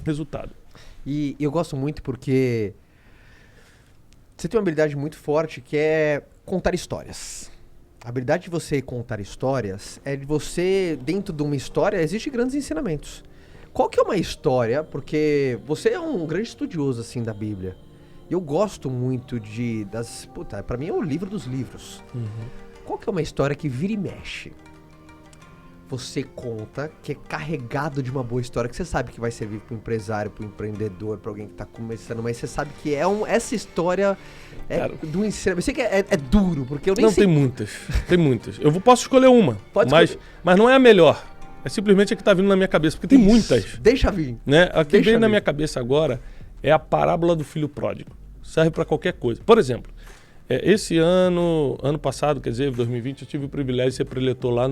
resultado. E eu gosto muito porque você tem uma habilidade muito forte que é contar histórias. A habilidade de você contar histórias é de você, dentro de uma história, existem grandes ensinamentos. Qual que é uma história? Porque você é um grande estudioso, assim, da Bíblia. Eu gosto muito Puta, pra mim é o livro dos livros. Qual que é uma história que vira e mexe? Você conta que é carregado de uma boa história, que você sabe que vai servir para o empresário, para o empreendedor, para alguém que está começando, mas você sabe que essa história Cara, do ensino. Eu sei que é duro, porque eu nem não, sei. tem muitas. Posso escolher uma, mas não é a melhor. É simplesmente a que está vindo na minha cabeça, porque tem muitas. Deixa vir. Né? A que veio na minha cabeça agora é a parábola do filho pródigo. Serve para qualquer coisa. Por exemplo, esse ano passado, quer dizer, 2020, eu tive o privilégio de ser preletor lá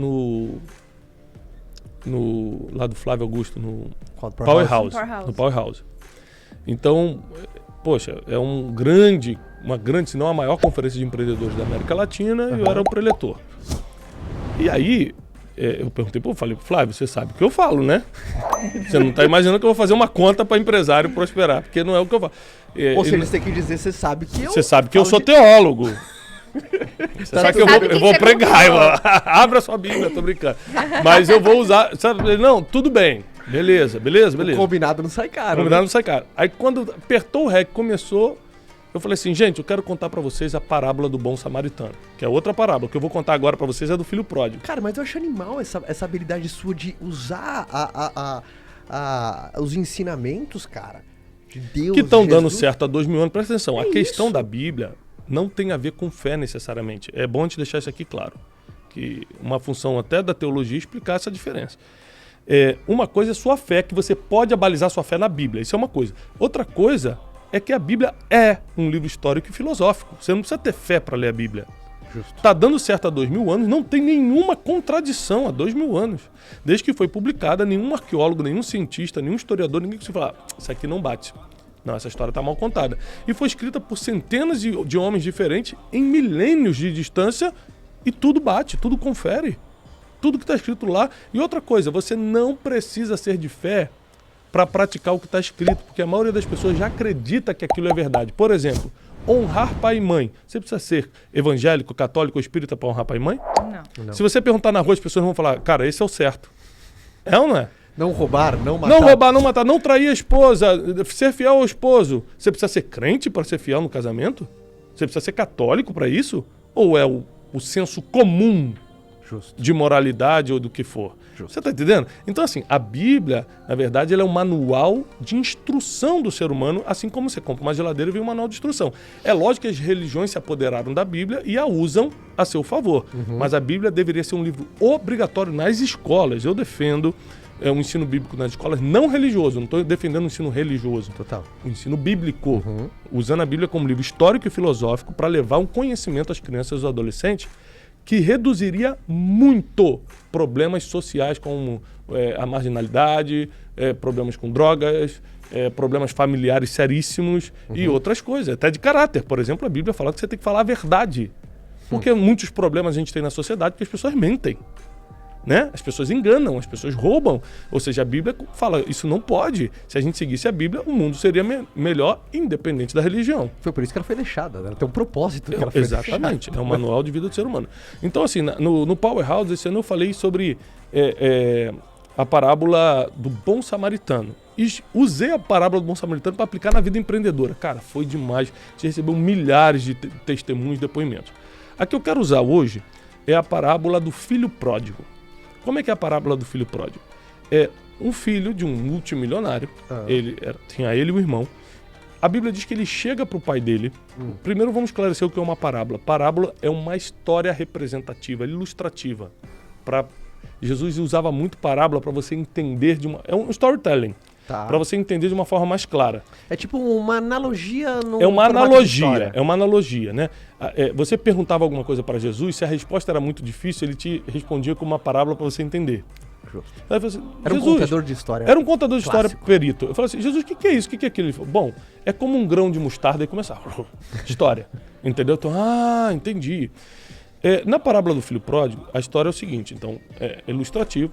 lá do Flávio Augusto, no Powerhouse. No Powerhouse. Então, poxa, é uma grande, se não a maior conferência de empreendedores da América Latina, e eu era o preletor. E aí, eu perguntei, falei, Flávio, você sabe o que eu falo, né? Você não está imaginando que eu vou fazer uma conta para empresário prosperar, porque não é o que eu falo. Ou seja, você tem que dizer, você sabe que eu... Você sabe que eu sou teólogo. Você sabe que eu vou pregar, abra sua Bíblia, tô brincando. Mas eu vou usar, sabe? Não, tudo bem, beleza. O combinado não sai caro. Aí quando apertou o REC, começou, eu falei assim, gente, eu quero contar pra vocês a parábola do bom samaritano, que é outra parábola. O que eu vou contar agora pra vocês é do filho pródigo. Cara, mas eu acho animal essa habilidade sua de usar os ensinamentos, cara, de Deus. Que estão dando certo há 2000 anos. Presta atenção, a questão da Bíblia não tem a ver com fé necessariamente. É bom te deixar isso aqui claro. Que uma função até da teologia é explicar essa diferença. Uma coisa é sua fé, que você pode abalizar sua fé na Bíblia. Isso é uma coisa. Outra coisa é que a Bíblia é um livro histórico e filosófico. Você não precisa ter fé para ler a Bíblia. Está dando certo há 2000 anos, não tem nenhuma contradição há 2000 anos. Desde que foi publicada, nenhum arqueólogo, nenhum cientista, nenhum historiador, ninguém conseguiu falar, isso aqui não bate. Não, essa história está mal contada. E foi escrita por centenas de homens diferentes em milênios de distância e tudo bate, tudo confere. Tudo que está escrito lá. E outra coisa, você não precisa ser de fé para praticar o que está escrito, porque a maioria das pessoas já acredita que aquilo é verdade. Por exemplo, honrar pai e mãe. Você precisa ser evangélico, católico ou espírita para honrar pai e mãe? Não. Se você perguntar na rua, as pessoas vão falar, cara, esse é o certo. É ou não é? Não roubar, não matar. Não roubar, não matar, não trair a esposa, ser fiel ao esposo. Você precisa ser crente para ser fiel no casamento? Você precisa ser católico para isso? Ou é o senso comum de moralidade ou do que for? Você está entendendo? Então, assim, a Bíblia, na verdade, ela é um manual de instrução do ser humano, assim como você compra uma geladeira e vem um manual de instrução. É lógico que as religiões se apoderaram da Bíblia e a usam a seu favor. Mas a Bíblia deveria ser um livro obrigatório nas escolas. Eu defendo um ensino bíblico nas escolas não religioso. Não estou defendendo o ensino religioso. Total. O ensino bíblico. Usando a Bíblia como livro histórico e filosófico para levar um conhecimento às crianças e aos adolescentes que reduziria muito problemas sociais como a marginalidade, problemas com drogas, problemas familiares seríssimos e outras coisas, até de caráter. Por exemplo, a Bíblia fala que você tem que falar a verdade. Porque muitos problemas a gente tem na sociedade porque as pessoas mentem. Né? As pessoas enganam, as pessoas roubam. Ou seja, a Bíblia fala, isso não pode. Se a gente seguisse a Bíblia, o mundo seria melhor, independente da religião. Foi por isso que ela foi deixada, ela tem um propósito que ela foi exatamente, é um manual de vida do ser humano. Então, assim, no Powerhouse, esse ano eu falei sobre a parábola do bom samaritano. E usei a parábola do bom samaritano para aplicar na vida empreendedora. Cara, foi demais. A gente recebeu milhares de testemunhos, depoimentos. A que eu quero usar hoje é a parábola do filho pródigo. Como é que é a parábola do filho pródigo? É um filho de um multimilionário, tinha ele e o irmão. A Bíblia diz que ele chega para o pai dele. Primeiro vamos esclarecer o que é uma parábola. Parábola é uma história representativa, ilustrativa. Jesus usava muito parábola para você entender é um storytelling. Para você entender de uma forma mais clara. É tipo uma analogia. É uma analogia, né? Você perguntava alguma coisa para Jesus, se a resposta era muito difícil, ele te respondia com uma parábola para você entender. Aí assim, era um contador de história. Era um contador de história perito. Eu falei assim, Jesus, o que é isso? O que é aquilo? Ele falou, bom, é como um grão de mostarda e começar. História. Entendeu? Então, entendi. Na parábola do filho pródigo, a história é o seguinte, então, é ilustrativo.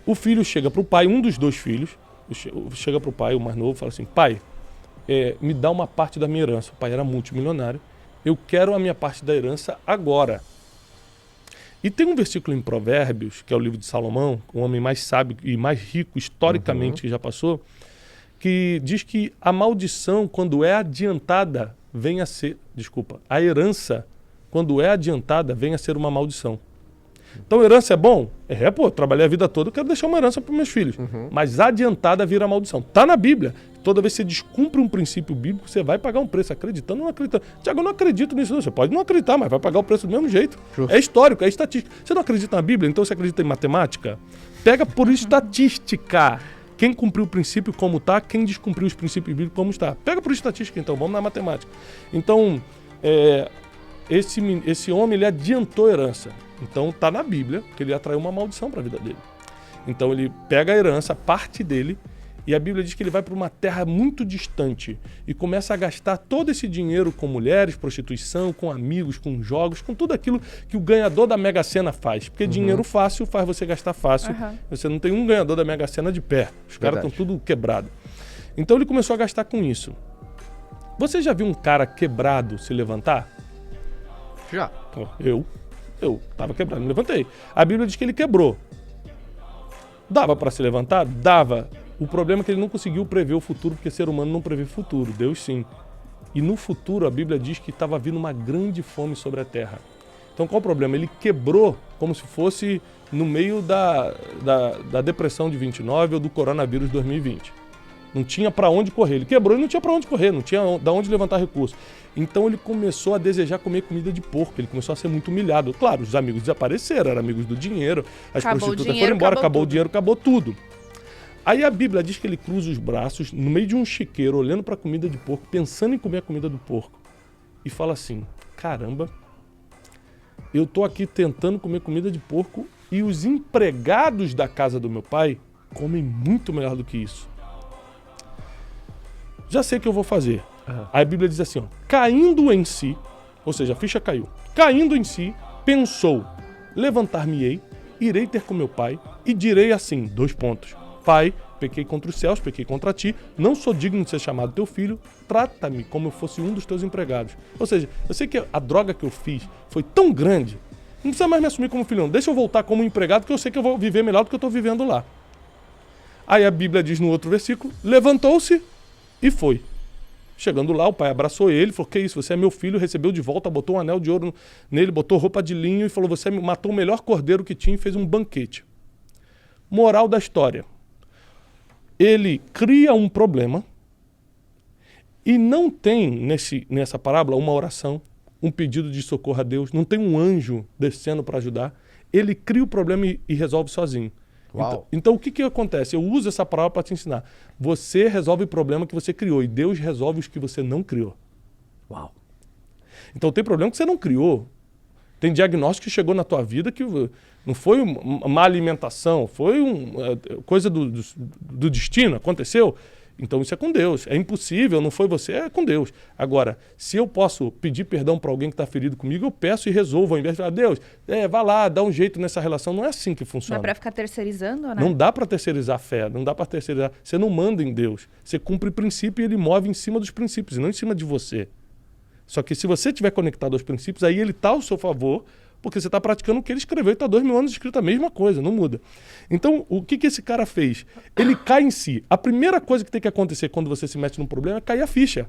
O filho chega para o pai, um dos dois filhos, chega pro pai, o mais novo, fala assim, pai, me dá uma parte da minha herança. O pai era multimilionário. Eu quero a minha parte da herança agora. E tem um versículo em Provérbios, que é o livro de Salomão, o homem mais sábio e mais rico historicamente que já passou, que diz que a maldição, quando é adiantada, vem a ser... Desculpa. A herança, quando é adiantada, vem a ser uma maldição. Então, herança é bom? Pô, trabalhei a vida toda, eu quero deixar uma herança para meus filhos. Mas adiantada vira maldição. Tá na Bíblia. Toda vez que você descumpre um princípio bíblico, você vai pagar um preço, acreditando ou não acreditando. Tiago, eu não acredito nisso não. Você pode não acreditar, mas vai pagar o preço do mesmo jeito. Justo. É histórico, é estatística. Você não acredita na Bíblia, então você acredita em matemática? Pega por estatística. Quem cumpriu o princípio como está, quem descumpriu os princípios bíblicos como está. Pega por estatística, então, vamos na matemática. Então, esse homem, ele adiantou a herança. Então, está na Bíblia que ele atraiu uma maldição para a vida dele. Então, ele pega a herança, parte dele, e a Bíblia diz que ele vai para uma terra muito distante e começa a gastar todo esse dinheiro com mulheres, prostituição, com amigos, com jogos, com tudo aquilo que o ganhador da Mega Sena faz. Porque dinheiro fácil faz você gastar fácil. Você não tem um ganhador da Mega Sena de pé. Os caras estão tudo quebrado. Então ele começou a gastar com isso. Você já viu um cara quebrado se levantar? Já. Eu estava quebrado, me levantei. A Bíblia diz que ele quebrou. Dava para se levantar? Dava. O problema é que ele não conseguiu prever o futuro, porque ser humano não prevê futuro, Deus sim. E no futuro a Bíblia diz que estava vindo uma grande fome sobre a terra. Então qual o problema? Ele quebrou como se fosse no meio da depressão de 29 ou do coronavírus 2020. Não tinha para onde correr. Ele quebrou e não tinha para onde correr, não tinha de onde levantar recursos. Então ele começou a desejar comer comida de porco, ele começou a ser muito humilhado. Claro, os amigos desapareceram, eram amigos do dinheiro, as prostitutas foram embora, acabou o dinheiro, acabou tudo. Aí a Bíblia diz que ele cruza os braços no meio de um chiqueiro, olhando para a comida de porco, pensando em comer a comida do porco. E fala assim, caramba, eu tô aqui tentando comer comida de porco e os empregados da casa do meu pai comem muito melhor do que isso. Já sei o que eu vou fazer. Aí a Bíblia diz assim, ó, caindo em si, ou seja, a ficha caiu. Caindo em si, pensou, levantar-me-ei, irei ter com meu pai e direi assim, 2 pontos. Pai, pequei contra os céus, pequei contra ti, não sou digno de ser chamado teu filho, trata-me como eu fosse um dos teus empregados. Ou seja, eu sei que a droga que eu fiz foi tão grande, não precisa mais me assumir como filho, não. Deixa eu voltar como empregado, que eu sei que eu vou viver melhor do que eu estou vivendo lá. Aí a Bíblia diz no outro versículo, levantou-se e foi. Chegando lá, o pai abraçou ele, falou, que isso, você é meu filho, recebeu de volta, botou um anel de ouro nele, botou roupa de linho e falou, você matou o melhor cordeiro que tinha e fez um banquete. Moral da história. Ele cria um problema e não tem nessa parábola uma oração, um pedido de socorro a Deus, não tem um anjo descendo para ajudar. Ele cria o problema e resolve sozinho. Então o que acontece? Eu uso essa parábola para te ensinar. Você resolve o problema que você criou e Deus resolve os que você não criou. Uau. Então tem problema que você não criou. Tem diagnóstico que chegou na tua vida que não foi uma alimentação, foi coisa do destino, aconteceu. Então isso é com Deus. É impossível, não foi você, é com Deus. Agora, se eu posso pedir perdão para alguém que está ferido comigo, eu peço e resolvo, ao invés de falar, Deus, vá lá, dá um jeito nessa relação. Não é assim que funciona. Não é para ficar terceirizando, né? Não dá para terceirizar a fé, não dá para terceirizar. Você não manda em Deus. Você cumpre princípio e ele move em cima dos princípios, e não em cima de você. Só que se você estiver conectado aos princípios, aí ele está ao seu favor, porque você está praticando o que ele escreveu e está 2.000 anos escrito a mesma coisa, não muda. Então, o que esse cara fez? Ele cai em si. A primeira coisa que tem que acontecer quando você se mete num problema é cair a ficha.